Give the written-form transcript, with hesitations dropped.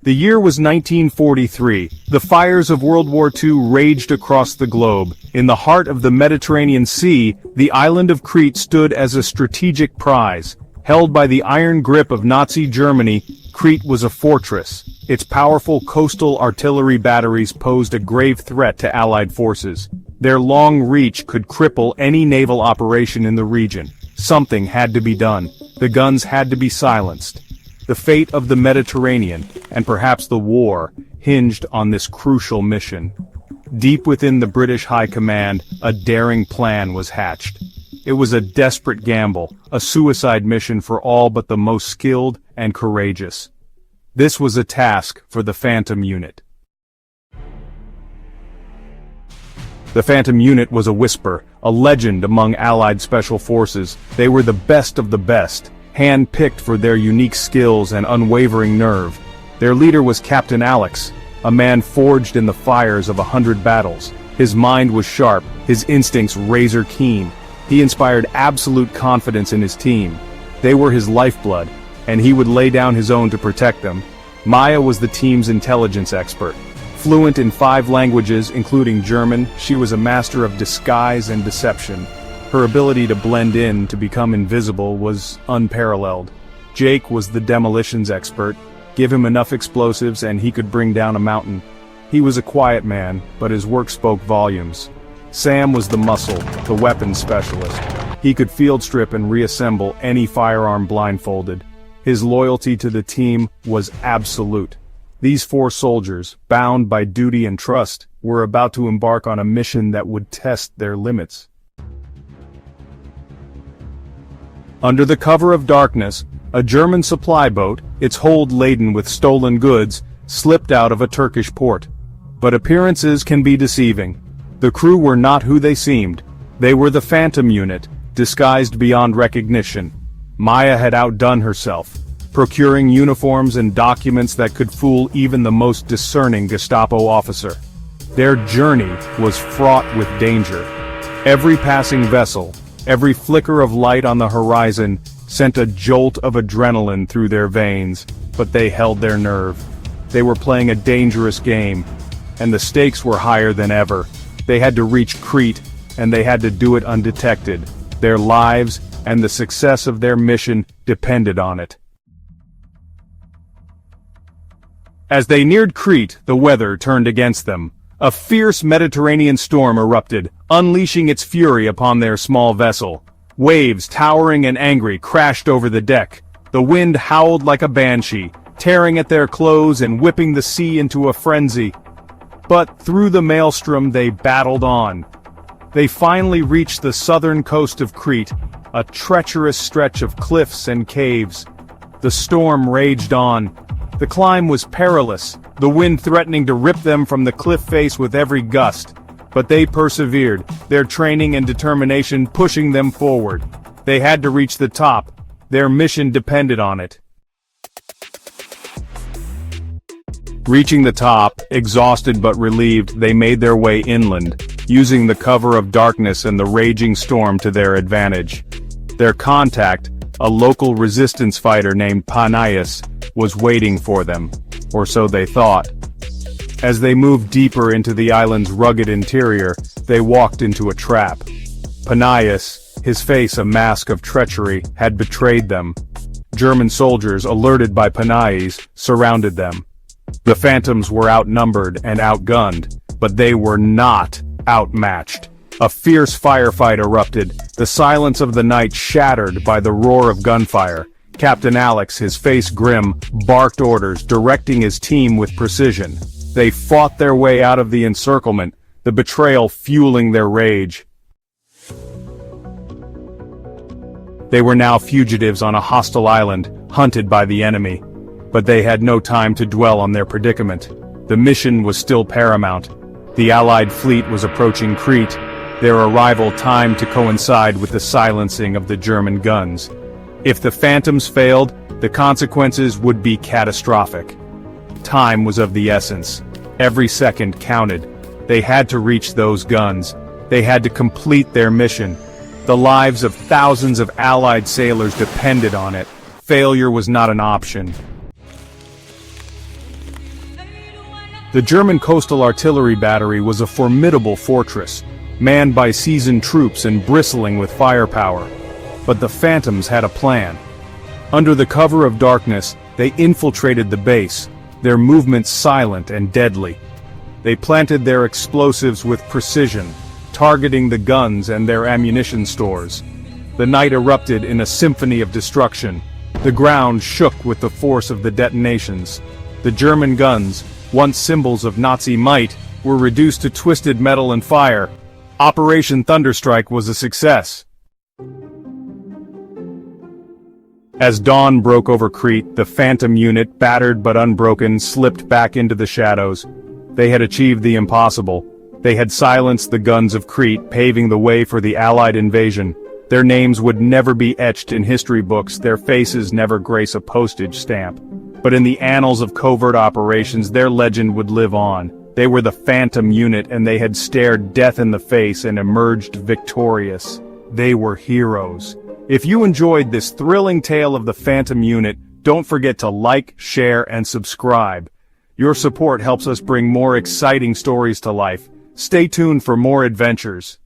The year was 1943. The fires of World War II raged across the globe. In the heart of the Mediterranean Sea, the island of Crete stood as a strategic prize. Held by the iron grip of Nazi Germany, Crete was a fortress. Its powerful coastal artillery batteries posed a grave threat to Allied forces. Their long reach could cripple any naval operation in the region. Something had to be done. The guns had to be silenced. The fate of the Mediterranean, and perhaps the war, hinged on this crucial mission. Deep within the British High Command, a daring plan was hatched. It was a desperate gamble, a suicide mission for all but the most skilled and courageous. This was a task for the Phantom Unit. The Phantom Unit was a whisper, a legend among Allied special forces. They were the best of the best, hand-picked for their unique skills and unwavering nerve. Their leader was Captain Alex, a man forged in the fires of 100 battles. His mind was sharp, his instincts razor keen. He inspired absolute confidence in his team. They were his lifeblood, and he would lay down his own to protect them. Maya was the team's intelligence expert. Fluent in 5 languages, including German, she was a master of disguise and deception. Her ability to blend in, to become invisible, was unparalleled. Jake was the demolitions expert. Give him enough explosives and he could bring down a mountain. He was a quiet man, but his work spoke volumes. Sam was the muscle, the weapons specialist. He could field strip and reassemble any firearm blindfolded. His loyalty to the team was absolute. These 4 soldiers, bound by duty and trust, were about to embark on a mission that would test their limits. Under the cover of darkness, a German supply boat, its hold laden with stolen goods, slipped out of a Turkish port. But appearances can be deceiving. The crew were not who they seemed. They were the Phantom Unit, disguised beyond recognition. Maya had outdone herself, procuring uniforms and documents that could fool even the most discerning Gestapo officer. Their journey was fraught with danger. Every passing vessel, every flicker of light on the horizon sent a jolt of adrenaline through their veins, but they held their nerve. They were playing a dangerous game, and the stakes were higher than ever. They had to reach Crete, and they had to do it undetected. Their lives and the success of their mission depended on it. As they neared Crete, the weather turned against them. A fierce Mediterranean storm erupted, unleashing its fury upon their small vessel. Waves, towering and angry, crashed over the deck. The wind howled like a banshee, tearing at their clothes and whipping the sea into a frenzy. But through the maelstrom they battled on. They finally reached the southern coast of Crete, a treacherous stretch of cliffs and caves. The storm raged on. The climb was perilous, the wind threatening to rip them from the cliff face with every gust. But they persevered, their training and determination pushing them forward. They had to reach the top. Their mission depended on it. Reaching the top, exhausted but relieved, they made their way inland, using the cover of darkness and the raging storm to their advantage. Their contact, a local resistance fighter named Panias, was waiting for them, or so they thought. As they moved deeper into the island's rugged interior, they walked into a trap. Panias, his face a mask of treachery, had betrayed them. German soldiers, alerted by Panias, surrounded them. The Phantoms were outnumbered and outgunned, but they were not outmatched. A fierce firefight erupted, the silence of the night shattered by the roar of gunfire. Captain Alex, his face grim, barked orders, directing his team with precision. They fought their way out of the encirclement, the betrayal fueling their rage. They were now fugitives on a hostile island, hunted by the enemy. But they had no time to dwell on their predicament. The mission was still paramount. The Allied fleet was approaching Crete, their arrival timed to coincide with the silencing of the German guns. If the Phantoms failed, the consequences would be catastrophic. Time was of the essence. Every second counted. They had to reach those guns. They had to complete their mission. The lives of thousands of Allied sailors depended on it. Failure was not an option. The German coastal artillery battery was a formidable fortress, manned by seasoned troops and bristling with firepower. But the Phantoms had a plan. Under the cover of darkness, they infiltrated the base, their movements silent and deadly. They planted their explosives with precision, targeting the guns and their ammunition stores. The night erupted in a symphony of destruction. The ground shook with the force of the detonations. The German guns, once symbols of Nazi might, were reduced to twisted metal and fire. Operation Thunderstrike was a success. As dawn broke over Crete, the Phantom unit, battered but unbroken, slipped back into the shadows. They had achieved the impossible. They had silenced the guns of Crete, paving the way for the Allied invasion. Their names would never be etched in history books, their faces never grace a postage stamp. But in the annals of covert operations, their legend would live on. They were the Phantom unit, and they had stared death in the face and emerged victorious. They were heroes. If you enjoyed this thrilling tale of the Phantom unit, don't forget to like, share, and subscribe. Your support helps us bring more exciting stories to life. Stay tuned for more adventures.